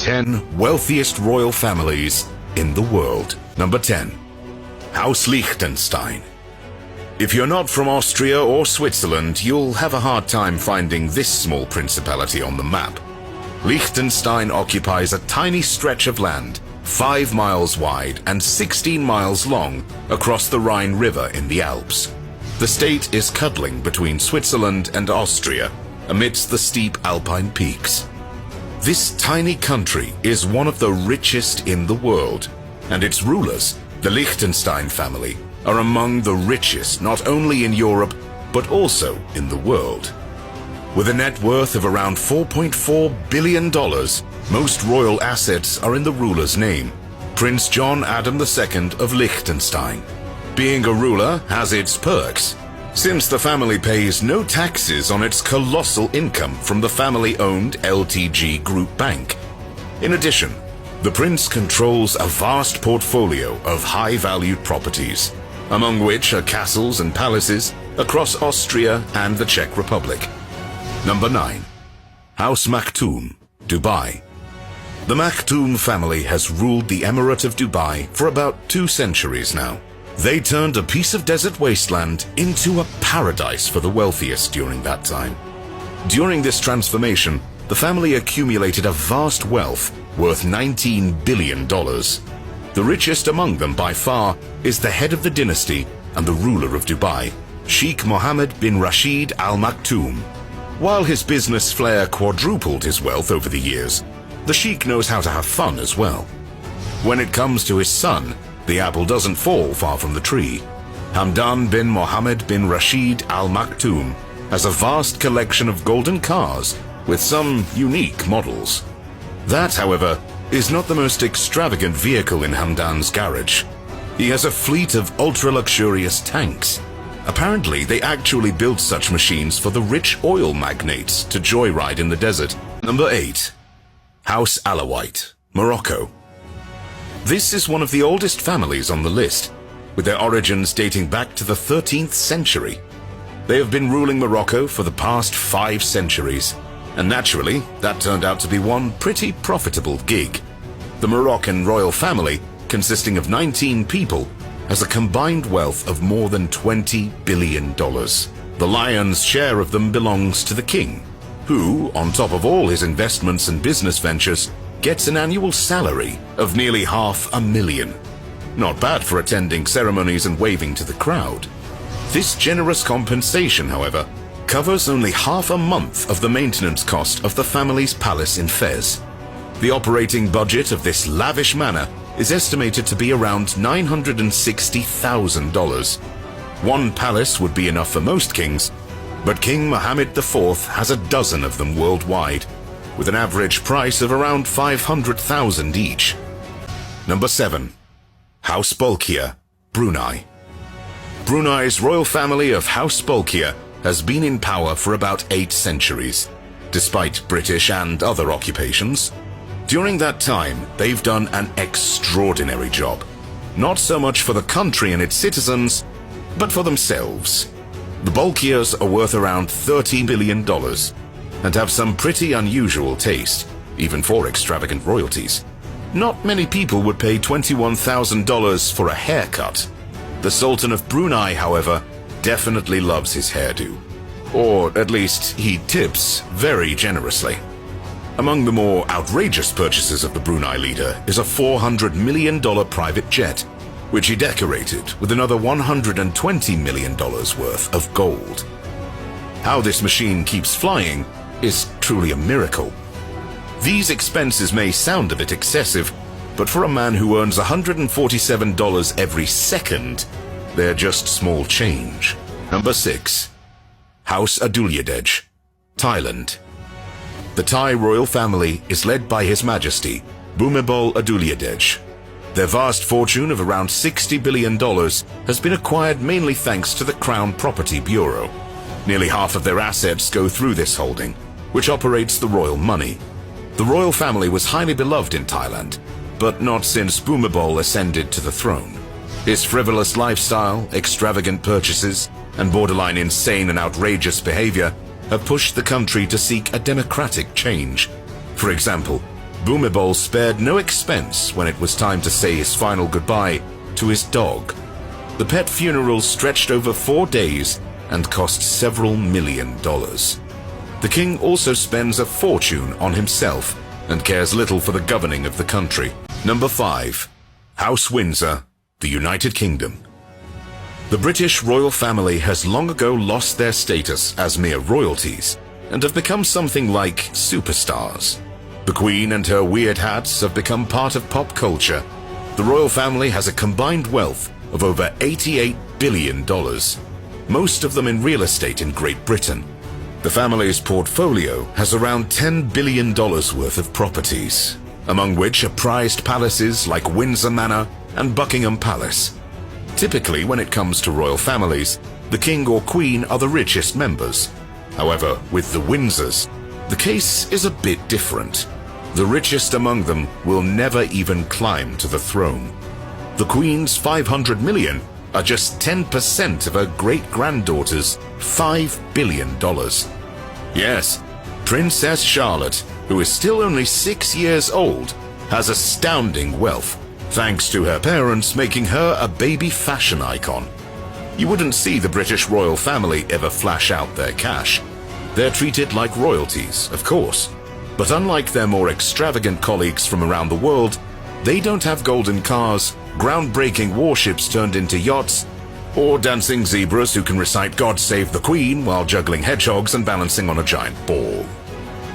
10 wealthiest royal families in the world. Number 10. House Liechtenstein. If you're not from Austria or Switzerland, you'll have a hard time finding this small principality on the map. Liechtenstein occupies a tiny stretch of land, 5 miles wide and 16 miles long, across the Rhine River in the Alps. The state is cuddling between Switzerland and Austria, amidst the steep alpine peaks. This tiny country is one of the richest in the world, and its rulers, the Liechtenstein family, are among the richest not only in Europe, but also in the world. With a net worth of around $4.4 billion, most royal assets are in the ruler's name, Prince John Adam II of Liechtenstein. Being a ruler has its perks, since the family pays no taxes on its colossal income from the family-owned LTG Group Bank. In addition, the prince controls a vast portfolio of high-valued properties, among which are castles and palaces across Austria and the Czech Republic. Number 9. House Maktoum, Dubai. The Maktoum family has ruled the Emirate of Dubai for about 2 centuries now. They turned a piece of desert wasteland into a paradise for the wealthiest during that time. During this transformation, the family accumulated a vast wealth worth $19 billion. The richest among them by far is the head of the dynasty and the ruler of Dubai, Sheikh Mohammed bin Rashid Al Maktoum. While his business flair quadrupled his wealth over the years, the Sheikh knows how to have fun as well. When it comes to his son, the apple doesn't fall far from the tree. Hamdan bin Mohammed bin Rashid Al Maktoum has a vast collection of golden cars with some unique models. That, however, is not the most extravagant vehicle in Hamdan's garage. He has a fleet of ultra-luxurious tanks. Apparently, they actually built such machines for the rich oil magnates to joyride in the desert. Number 8. House Alawite, Morocco. This is one of the oldest families on the list, with their origins dating back to the 13th century. They have been ruling Morocco for the past 5 centuries, and naturally, that turned out to be one pretty profitable gig. The Moroccan royal family, consisting of 19 people, has a combined wealth of more than $20 billion. The lion's share of them belongs to the king, who, on top of all his investments and business ventures, gets an annual salary of nearly $500,000. Not bad for attending ceremonies and waving to the crowd. This generous compensation, however, covers only half a month of the maintenance cost of the family's palace in Fez. The operating budget of this lavish manor is estimated to be around $960,000. One palace would be enough for most kings, but King Mohammed IV has a dozen of them worldwide, with an average price of around $500,000 each. Number 7. House Bolkiah, Brunei. Brunei's royal family of House Bolkiah has been in power for about 8 centuries, despite British and other occupations. During that time, they've done an extraordinary job, not so much for the country and its citizens, but for themselves. The Bolkiahs are worth around $30 billion, and have some pretty unusual taste, even for extravagant royalties. Not many people would pay $21,000 for a haircut. The Sultan of Brunei, however, definitely loves his hairdo. Or at least he tips very generously. Among the more outrageous purchases of the Brunei leader is a $400 million private jet, which he decorated with another $120 million worth of gold. How this machine keeps flying is truly a miracle. These expenses may sound a bit excessive, but for a man who earns $147 every second, they're just small change. Number 6. House Adulyadej, Thailand. The Thai royal family is led by His Majesty Bhumibol Adulyadej. Their vast fortune of around $60 billion has been acquired mainly thanks to the Crown Property Bureau. Nearly half of their assets go through this holding, which operates the royal money. The royal family was highly beloved in Thailand, but not since Bhumibol ascended to the throne. His frivolous lifestyle, extravagant purchases, and borderline insane and outrageous behavior have pushed the country to seek a democratic change. For example, Bhumibol spared no expense when it was time to say his final goodbye to his dog. The pet funeral stretched over 4 days and cost several $millions. The king also spends a fortune on himself and cares little for the governing of the country. Number 5. House Windsor, the United Kingdom. The British royal family has long ago lost their status as mere royalties and have become something like superstars. The Queen and her weird hats have become part of pop culture. The royal family has a combined wealth of over $88 billion, most of them in real estate in Great Britain. The family's portfolio has around $10 billion worth of properties, among which are prized palaces like Windsor Manor and Buckingham Palace. Typically, when it comes to royal families, the king or queen are the richest members. However, with the Windsors, the case is a bit different. The richest among them will never even climb to the throne. The Queen's $500 million are just 10% of her great-granddaughter's $5 billion. Yes, Princess Charlotte, who is still only 6 years old, has astounding wealth, thanks to her parents making her a baby fashion icon. You wouldn't see the British royal family ever flash out their cash. They're treated like royalties, of course. But unlike their more extravagant colleagues from around the world, they don't have golden cars, groundbreaking warships turned into yachts, or dancing zebras who can recite God Save the Queen while juggling hedgehogs and balancing on a giant ball.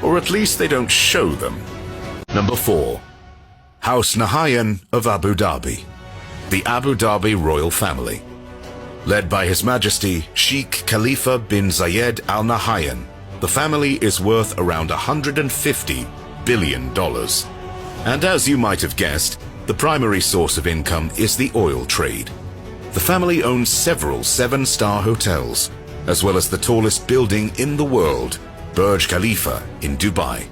Or at least they don't show them. Number 4. House Nahyan of Abu Dhabi. The Abu Dhabi royal family. Led by His Majesty Sheikh Khalifa bin Zayed Al Nahyan, the family is worth around $150 billion. And as you might have guessed, the primary source of income is the oil trade. The family owns several 7-star hotels, as well as the tallest building in the world, Burj Khalifa in Dubai.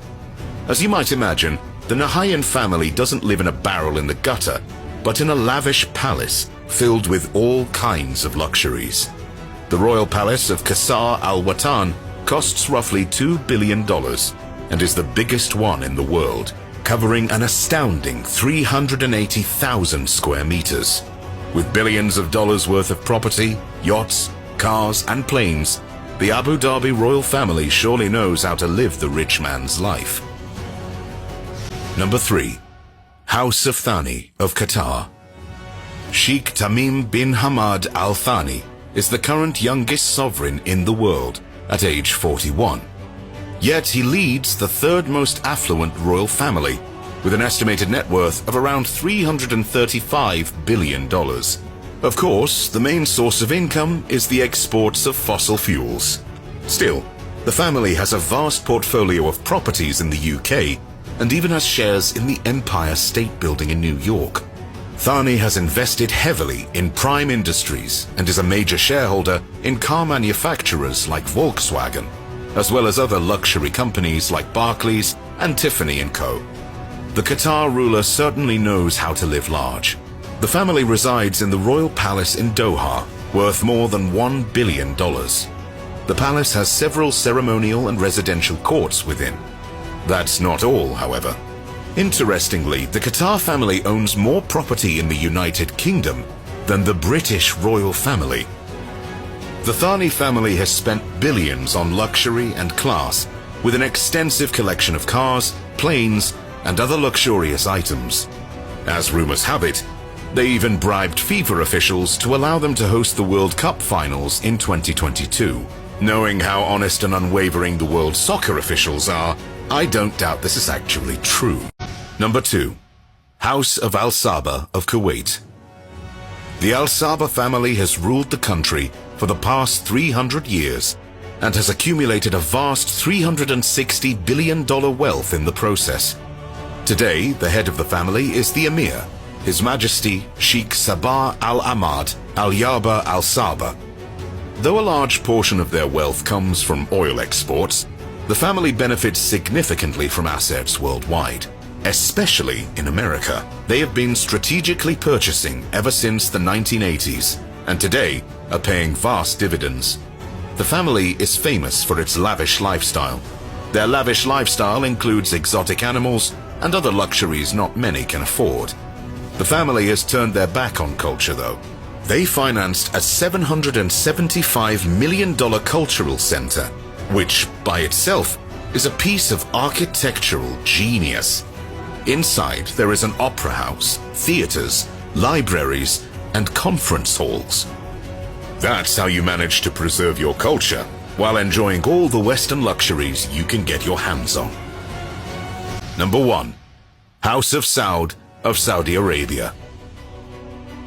As you might imagine, the Nahyan family doesn't live in a barrel in the gutter, but in a lavish palace filled with all kinds of luxuries. The royal palace of Qasr Al Watan costs roughly $2 billion and is the biggest one in the world, covering an astounding 380,000 square meters. With billions of dollars worth of property, yachts, cars and planes, the Abu Dhabi royal family surely knows how to live the rich man's life. Number 3. House of Thani of Qatar. Sheikh Tamim bin Hamad Al Thani is the current youngest sovereign in the world at age 41. Yet he leads the third most affluent royal family with an estimated net worth of around $335 billion. Of course, the main source of income is the exports of fossil fuels. Still, the family has a vast portfolio of properties in the UK and even has shares in the Empire State Building in New York. Thani has invested heavily in prime industries and is a major shareholder in car manufacturers like Volkswagen, as well as other luxury companies like Barclays and Tiffany & Co. The Qatar ruler certainly knows how to live large. The family resides in the Royal Palace in Doha, worth more than $1 billion. The palace has several ceremonial and residential courts within. That's not all, however. Interestingly, the Qatar family owns more property in the United Kingdom than the British royal family. The Thani family has spent billions on luxury and class, with an extensive collection of cars, planes, and other luxurious items. As rumors have it, they even bribed FIFA officials to allow them to host the World Cup finals in 2022. Knowing how honest and unwavering the world soccer officials are, I don't doubt this is actually true. Number 2. House of AlSaba of Kuwait. The AlSaba family has ruled the country for the past 300 years and has accumulated a vast $360 billion wealth in the process. Today, the head of the family is the Emir, His Majesty Sheikh Sabah Al Ahmad Al Yaba AlSaba. Though a large portion of their wealth comes from oil exports, the family benefits significantly from assets worldwide. Especially in America. They have been strategically purchasing ever since the 1980s, and today are paying vast dividends. The family is famous for its lavish lifestyle. Their lavish lifestyle includes exotic animals, and other luxuries not many can afford. The family has turned their back on culture, though. They financed a $775 million cultural center, which by itself is a piece of architectural genius. Inside, there is an opera house, theaters, libraries, and conference halls. That's how you manage to preserve your culture while enjoying all the Western luxuries you can get your hands on. Number 1. House of Saud of Saudi Arabia.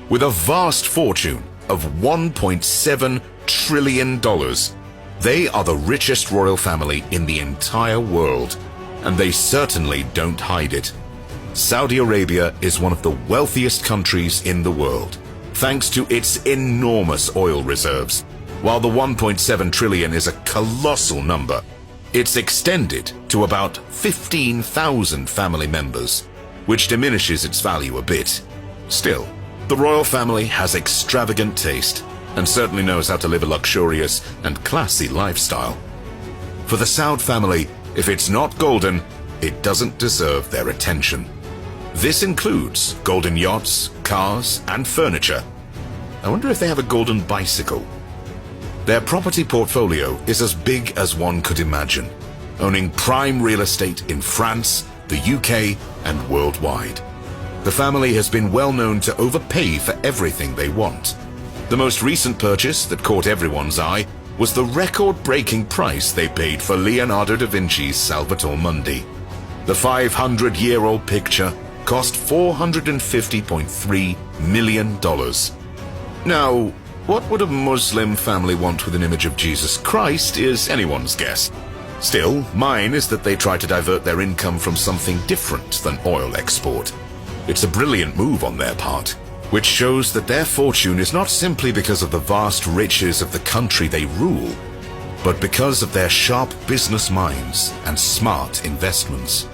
With a vast fortune of $1.7 trillion, they are the richest royal family in the entire world, and they certainly don't hide it. Saudi Arabia is one of the wealthiest countries in the world, thanks to its enormous oil reserves. While the 1.7 trillion is a colossal number, it's extended to about 15,000 family members, which diminishes its value a bit. Still, the royal family has extravagant taste and certainly knows how to live a luxurious and classy lifestyle. For the Saud family, if it's not golden, it doesn't deserve their attention. This includes golden yachts, cars, and furniture. I wonder if they have a golden bicycle. Their property portfolio is as big as one could imagine, owning prime real estate in France, the UK, and worldwide. The family has been well known to overpay for everything they want. The most recent purchase that caught everyone's eye was the record-breaking price they paid for Leonardo da Vinci's Salvator Mundi. The 500-year-old picture cost $450.3 million. Now, what would a Muslim family want with an image of Jesus Christ is anyone's guess. Still, mine is that they try to divert their income from something different than oil export. It's a brilliant move on their part, which shows that their fortune is not simply because of the vast riches of the country they rule, but because of their sharp business minds and smart investments.